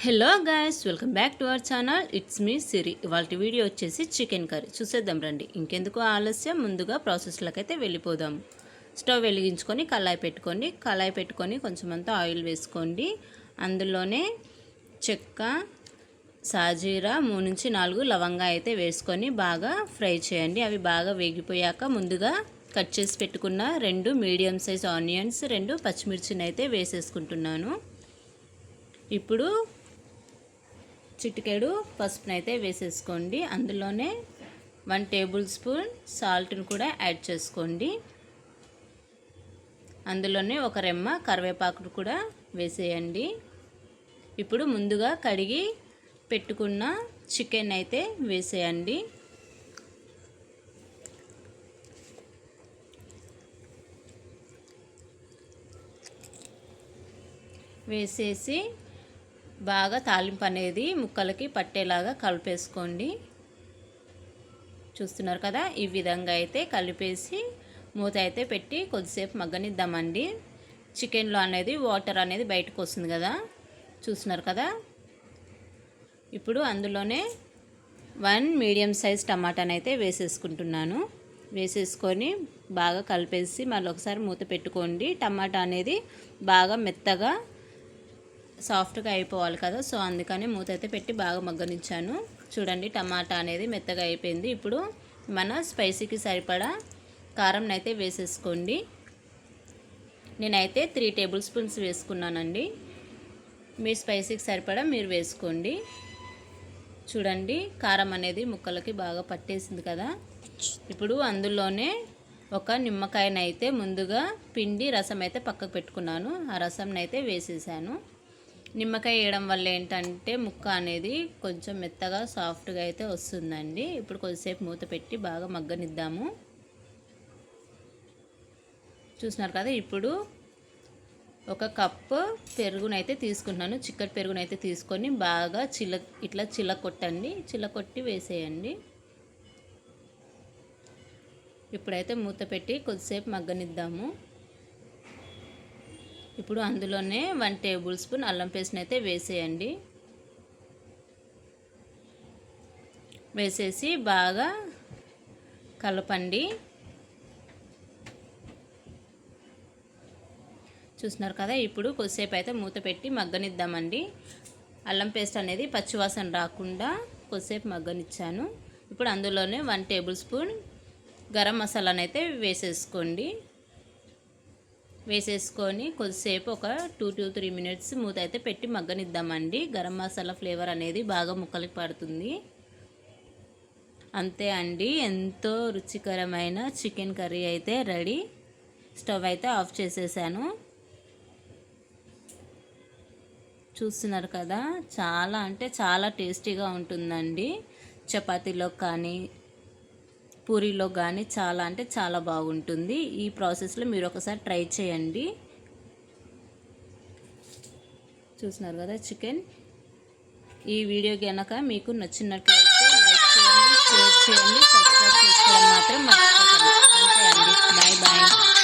Hello guys, welcome back to our channel. It's me Siri. ఇవాళ video వచ్చేసి chicken curry చూసేద్దాం రండి. ఇంకెందుకు ఆలస్యం, ముందుగా ప్రాసెస్లోకి అయితే వెళ్ళిపోదాం. స్టవ్ వెలిగించుకొని కళాయి పెట్టుకొని కొంచెం అంతా ఆయిల్ వేసుకోండి. అందులోనే చెక్క, సాజీరా, 3 నుంచి 4 లవంగా అయితే వేసుకొని బాగా ఫ్రై చేయండి. అవి బాగా వేగిపోయాక ముందుగా కట్ చేసి పెట్టుకున్న 2 మీడియం సైజ్ ఆనియన్స్, 2 పచ్చిమిర్చిని అయితే వేసేసుకుంటున్నాను. ఇప్పుడు చిటికెడు పసుపునైతే వేసేసుకోండి. అందులోనే 1 టేబుల్ స్పూన్ సాల్ట్ని కూడా యాడ్ చేసుకోండి. అందులోనే ఒక రెమ్మ కరివేపాకును కూడా వేసేయండి. ఇప్పుడు ముందుగా కడిగి పెట్టుకున్న చికెన్ అయితే వేసేయండి. వేసేసి బాగా తాలింపు అనేది ముక్కలకి పట్టేలాగా కలిపేసుకోండి. చూస్తున్నారు కదా, ఈ విధంగా అయితే కలిపేసి మూత అయితే పెట్టి కొద్దిసేపు మగ్గనిద్దామండి. చికెన్లో అనేది వాటర్ అనేది బయటకు వస్తుంది కదా, చూస్తున్నారు కదా. ఇప్పుడు అందులోనే 1 మీడియం సైజ్ టమాటాని అయితే వేసేసుకుంటున్నాను. వేసేసుకొని బాగా కలిపేసి మళ్ళీ ఒకసారి మూత పెట్టుకోండి. టమాటా అనేది బాగా మెత్తగా సాఫ్ట్గా అయిపోవాలి కదా, సో అందుకని మూత అయితే పెట్టి బాగా మగ్గనిచ్చాను. చూడండి, టమాటా అనేది మెత్తగా అయిపోయింది. ఇప్పుడు మన స్పైసీకి సరిపడా కారం అయితే వేసేసుకోండి. నేనైతే 3 టేబుల్ స్పూన్స్ వేసుకున్నానండి. మీ స్పైసీకి సరిపడా మీరు వేసుకోండి. చూడండి, కారం అనేది ముక్కలకి బాగా పట్టేసింది కదా. ఇప్పుడు అందులోనే ఒక నిమ్మకాయనైతే ముందుగా పిండి రసం అయితే పక్కకు పెట్టుకున్నాను. ఆ రసంని అయితే వేసేసాను. నిమ్మకాయ వేయడం వల్ల ఏంటంటే ముక్క అనేది కొంచెం మెత్తగా సాఫ్ట్గా అయితే వస్తుందండి. ఇప్పుడు కొద్దిసేపు మూత పెట్టి బాగా మగ్గనిద్దాము. చూస్తున్నారు కదా, ఇప్పుడు ఒక కప్పు పెరుగునైతే తీసుకుంటున్నాను. చిక్కటి పెరుగునైతే తీసుకొని బాగా ఇట్లా చిల్లకొట్టండి. చిల్లకొట్టి వేసేయండి. ఇప్పుడైతే మూత పెట్టి కొద్దిసేపు మగ్గనిద్దాము. ఇప్పుడు అందులోనే 1 టేబుల్ స్పూన్ అల్లం పేస్ట్ని అయితే వేసేయండి. వేసేసి బాగా కలపండి. చూస్తున్నారు కదా, ఇప్పుడు కొద్దిసేపు అయితే మూత పెట్టి మగ్గనిద్దామండి. అల్లం పేస్ట్ అనేది పచ్చివాసన రాకుండా కొద్దిసేపు మగ్గనిచ్చాను. ఇప్పుడు అందులోనే 1 టేబుల్ స్పూన్ గరం మసాలాను అయితే వేసేసుకోండి. వేసేసుకొని కొద్దిసేపు ఒక 2 to 3 మినిట్స్ మూత అయితే పెట్టి మగ్గనిద్దామండి. గరం మసాలా ఫ్లేవర్ అనేది బాగా ముక్కలకి పడుతుంది. అంతే అండి, ఎంతో రుచికరమైన చికెన్ కర్రీ అయితే రెడీ. స్టవ్ అయితే ఆఫ్ చేసేసాను. చూస్తున్నారు కదా, చాలా అంటే చాలా టేస్టీగా ఉంటుందండి. చపాతీలో కానీ పూరీలో కానీ చాలా అంటే చాలా బాగుంటుంది. ఈ ప్రాసెస్లో మీరు ఒకసారి ట్రై చేయండి. చూస్తున్నారు కదా చికెన్. ఈ వీడియో కనుక మీకు నచ్చినట్లయితే లైక్ చేయండి, షేర్ చేయండి, సబ్స్క్రైబ్ చేసుకోవడం మాత్రం మర్చిపోకండి. అంతే అండి, బాయ్ బాయ్.